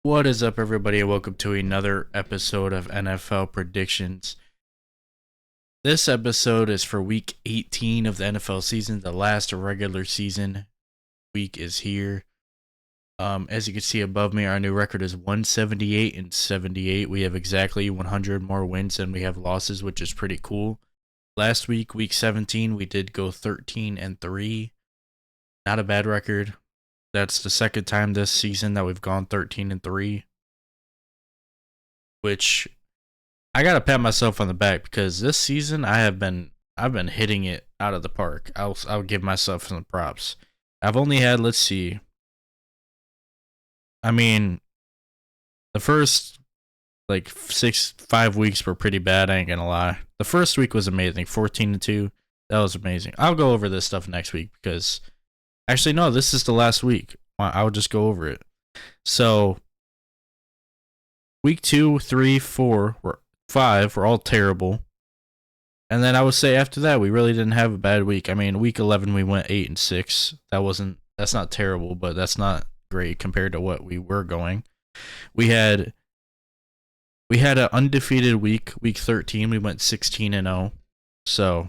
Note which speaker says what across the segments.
Speaker 1: What is up, everybody, and welcome to another episode of NFL Predictions. This episode is for week 18 of the NFL season. The last regular season week is here. As you can see above me, our new record is 178 and 78. We have exactly 100 more wins than we have losses, which is pretty cool. Last week, week 17, we did go 13 and 3. Not a bad record. That's the second time this season that we've gone 13 and 3, which I gotta pat myself on the back because this season I've been hitting it out of the park. I'll give myself some props. I've only had, let's see. I mean, the first like 5 weeks were pretty bad. I ain't gonna lie. The first week was amazing, 14-2. That was amazing. I'll go over this stuff next week because actually no, this is the last week. I'll just go over it. So week 2, 3, 4, 5 were all terrible. And then I would say after that, we really didn't have a bad week. I mean, week 11 we went 8 and 6. That's not terrible, but that's not great compared to what we were going. We had an undefeated week 13. We went 16 and 0. So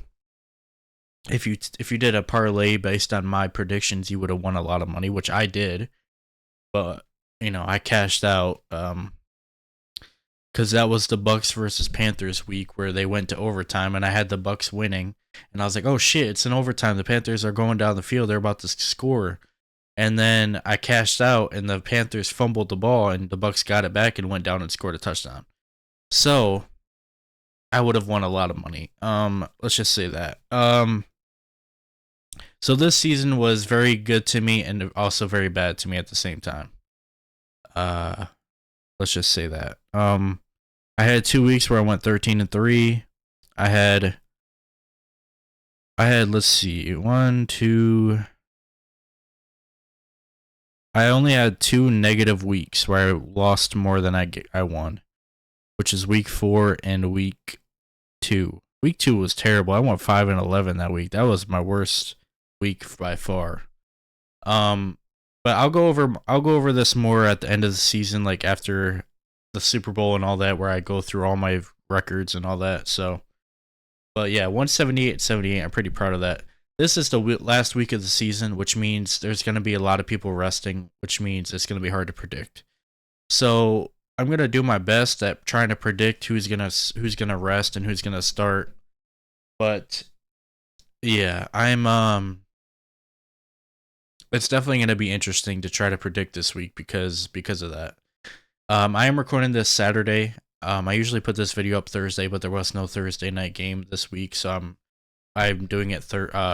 Speaker 1: if you did a parlay based on my predictions, you would have won a lot of money, which I did. But I cashed out because that was the Bucks versus Panthers week where they went to overtime, and I had the Bucks winning, and I was like, "Oh shit, it's in overtime. The Panthers are going down the field. They're about to score." And then I cashed out, and the Panthers fumbled the ball, and the Bucks got it back and went down and scored a touchdown. So I would have won a lot of money. Let's just say that. So this season was very good to me and also very bad to me at the same time. Uh, let's just say that. I had 2 weeks where I went 13 and 3. I had let's see, one, two. I only had 2 negative weeks where I lost more than I won, which is week 4 and week 2. Week 2 was terrible. I went 5 and 11 that week. That was my worst week by far. But I'll go over this more at the end of the season, like after the Super Bowl and all that, where I go through all my records and all that. So, but yeah, 178-78. I'm pretty proud of that. This is the last week of the season, which means there's going to be a lot of people resting, which means it's going to be hard to predict. So I'm going to do my best at trying to predict who's gonna rest and who's gonna start. But yeah, it's definitely going to be interesting to try to predict this week because of that. I am recording this Saturday. I usually put this video up Thursday, but there was no Thursday night game this week, so I'm doing it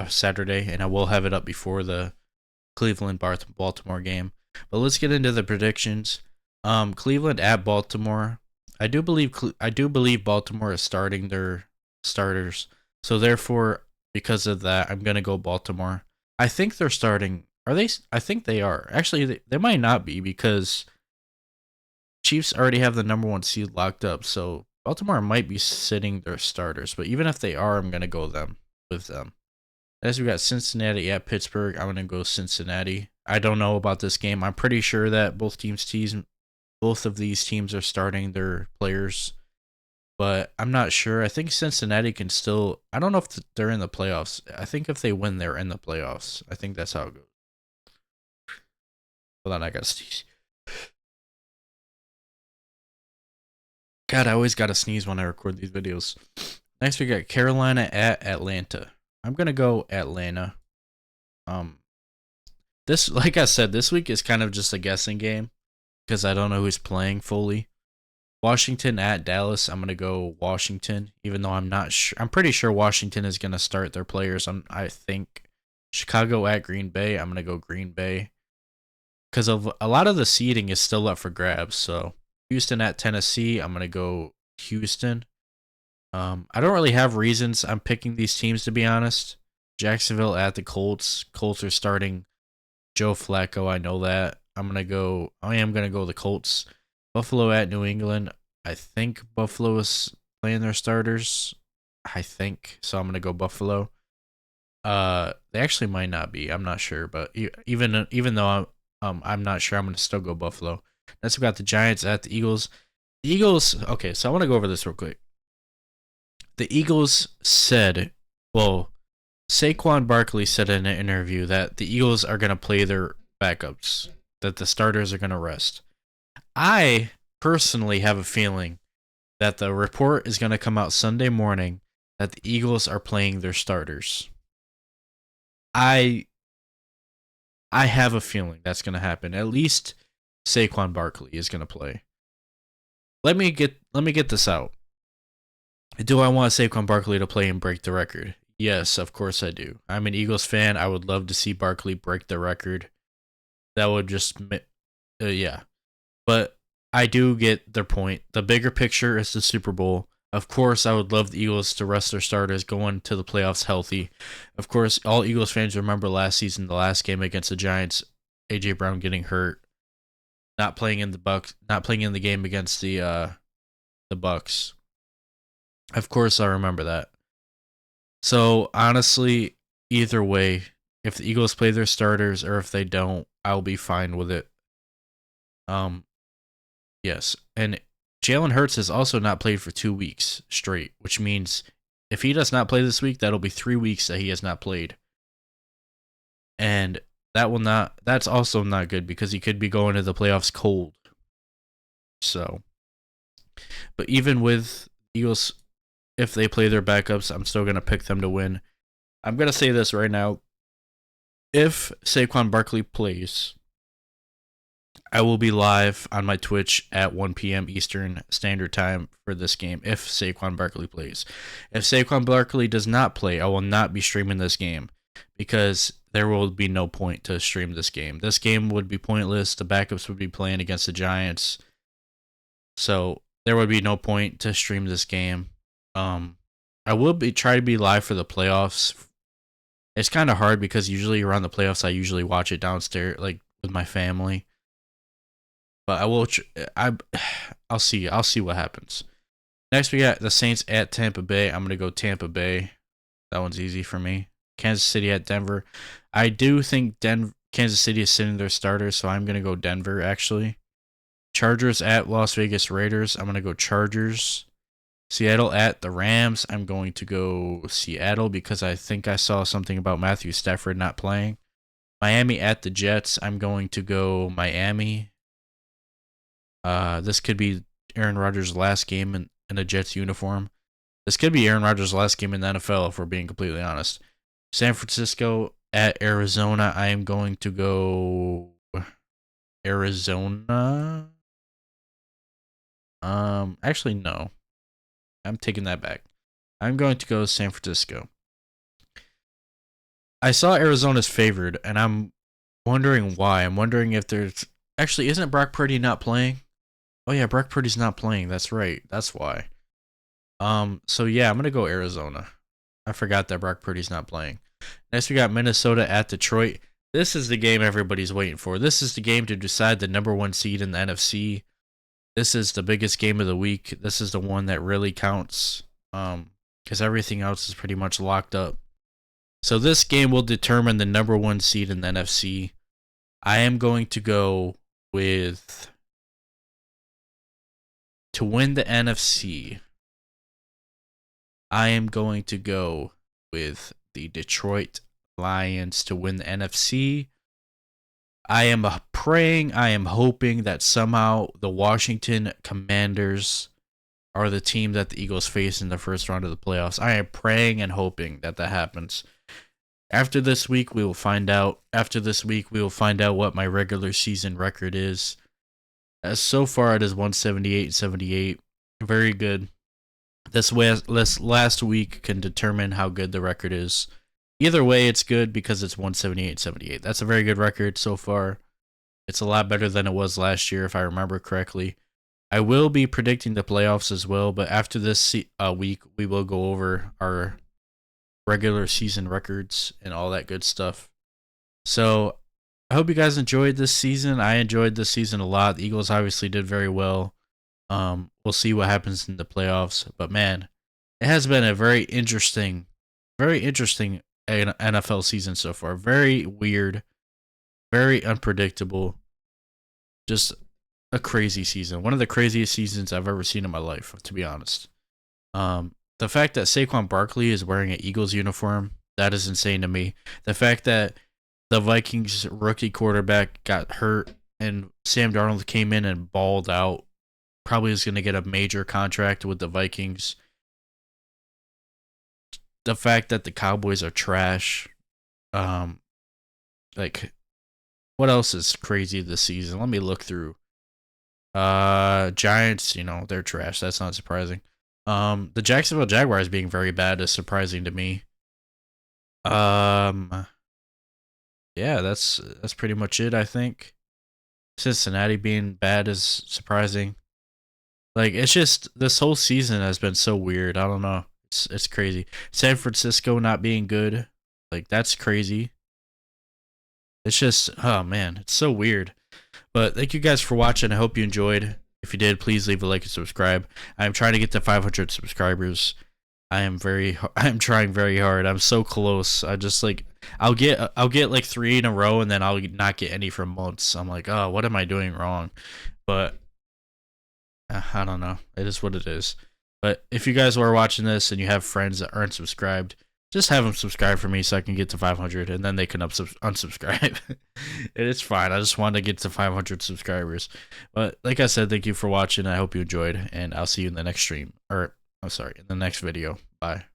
Speaker 1: Saturday, and I will have it up before the Cleveland Baltimore game. But let's get into the predictions. Cleveland at Baltimore. I do believe Baltimore is starting their starters, so therefore, because of that, I'm gonna go Baltimore. I think they're starting. Are they? I think they are. Actually, they might not be because Chiefs already have the number 1 seed locked up, so Baltimore might be sitting their starters. But even if they are, I'm gonna go with them. As we got Cincinnati at Pittsburgh, I'm gonna go Cincinnati. I don't know about this game. I'm pretty sure that both of these teams are starting their players, but I'm not sure. I think Cincinnati can still. I don't know if they're in the playoffs. I think if they win, they're in the playoffs. I think that's how it goes. Hold on, I gotta sneeze. God, I always gotta sneeze when I record these videos. Next, we got Carolina at Atlanta. I'm gonna go Atlanta. This, like I said, this week is kind of just a guessing game because I don't know who's playing fully. Washington at Dallas. I'm gonna go Washington, even though I'm not sure. I'm pretty sure Washington is gonna start their players. I think Chicago at Green Bay. I'm gonna go Green Bay because of a lot of the seeding is still up for grabs. So Houston at Tennessee. I'm gonna go Houston. I don't really have reasons I'm picking these teams, to be honest. Jacksonville at the Colts. Colts are starting Joe Flacco. I know that. I am gonna go the Colts. Buffalo at New England. I think Buffalo is playing their starters. I think so. I'm gonna go Buffalo. They actually might not be. I'm not sure, but even though I'm not sure, I'm gonna still go Buffalo. Next we got the Giants at the Eagles. The Eagles, okay, so I want to go over this real quick. The Eagles said, well, Saquon Barkley said in an interview that the Eagles are going to play their backups, that the starters are going to rest. I personally have a feeling that the report is going to come out Sunday morning that the Eagles are playing their starters. I have a feeling that's going to happen. At least Saquon Barkley is going to play. Let me get this out. Do I want Saquon Barkley to play and break the record? Yes, of course I do. I'm an Eagles fan. I would love to see Barkley break the record. That would just, yeah. But I do get their point. The bigger picture is the Super Bowl. Of course, I would love the Eagles to rest their starters, go into the playoffs healthy. Of course, all Eagles fans remember last season, the last game against the Giants, AJ Brown getting hurt, not playing in the game against the Bucks. Of course, I remember that. So honestly, either way, if the Eagles play their starters or if they don't, I'll be fine with it. Yes, and Jalen Hurts has also not played for 2 weeks straight, which means if he does not play this week, that'll be 3 weeks that he has not played. And that's also not good because he could be going to the playoffs cold. So, but even with Eagles, if they play their backups, I'm still going to pick them to win. I'm going to say this right now. If Saquon Barkley plays, I will be live on my Twitch at 1 p.m. Eastern Standard Time for this game if Saquon Barkley plays. If Saquon Barkley does not play, I will not be streaming this game because there will be no point to stream this game. This game would be pointless. The backups would be playing against the Giants. So there would be no point to stream this game. I will try to be live for the playoffs. It's kind of hard because usually around the playoffs, I usually watch it downstairs, like with my family. But I will. I'll see. I'll see what happens. Next, we got the Saints at Tampa Bay. I'm gonna go Tampa Bay. That one's easy for me. Kansas City at Denver. I do think Kansas City is sitting their starters, so I'm gonna go Denver. Actually, Chargers at Las Vegas Raiders. I'm gonna go Chargers. Seattle at the Rams. I'm going to go Seattle because I think I saw something about Matthew Stafford not playing. Miami at the Jets. I'm going to go Miami. This could be Aaron Rodgers' last game in a Jets uniform. This could be Aaron Rodgers' last game in the NFL, if we're being completely honest. San Francisco at Arizona. I am going to go Arizona. Actually, no. I'm taking that back. I'm going to go San Francisco. I saw Arizona's favored, and I'm wondering why. I'm wondering if there's... Actually, isn't Brock Purdy not playing? Oh yeah, Brock Purdy's not playing. That's right. That's why. So yeah, I'm gonna go Arizona. I forgot that Brock Purdy's not playing. Next, we got Minnesota at Detroit. This is the game everybody's waiting for. This is the game to decide the number 1 seed in the NFC. This is the biggest game of the week. This is the one that really counts. Because everything else is pretty much locked up. So this game will determine the number 1 seed in the NFC. I am going to go with... To win the NFC, I am going to go with the Detroit Lions to win the NFC. I am praying, I am hoping that somehow the Washington Commanders are the team that the Eagles face in the first round of the playoffs. I am praying and hoping that that happens. After this week, we will find out. After this week, we will find out what my regular season record is. As so far, it is 178-78. Very good. This last week can determine how good the record is. Either way, it's good because it's 178-78. That's a very good record so far. It's a lot better than it was last year, if I remember correctly. I will be predicting the playoffs as well, but after this week, we will go over our regular season records and all that good stuff. So I hope you guys enjoyed this season. I enjoyed this season a lot. The Eagles obviously did very well. We'll see what happens in the playoffs. But man, it has been a very interesting NFL season so far. Very weird, very unpredictable. Just a crazy season. One of the craziest seasons I've ever seen in my life, to be honest. The fact that Saquon Barkley is wearing an Eagles uniform, that is insane to me. The fact that the Vikings rookie quarterback got hurt and Sam Darnold came in and balled out, probably is going to get a major contract with the Vikings. The fact that the Cowboys are trash. Like, what else is crazy this season? Let me look through. Giants, they're trash. That's not surprising. The Jacksonville Jaguars being very bad is surprising to me. Yeah, that's pretty much it, I think. Cincinnati being bad is surprising. Like, it's just this whole season has been so weird. I don't know. It's crazy. San Francisco not being good, like that's crazy. It's just, oh man, it's so weird. But thank you guys for watching. I hope you enjoyed. If you did, please leave a like and subscribe. I'm trying to get to 500 subscribers. I'm trying very hard. I'm so close. I just like I'll get like 3 in a row and then I'll not get any for months. I'm like, oh, what am I doing wrong? But I don't know. It is what it is. But if you guys are watching this and you have friends that aren't subscribed, just have them subscribe for me so I can get to 500 and then they can unsubscribe. It's fine. I just wanted to get to 500 subscribers. But like I said, thank you for watching. I hope you enjoyed and I'll see you in the next stream. Or, I'm sorry, in the next video. Bye.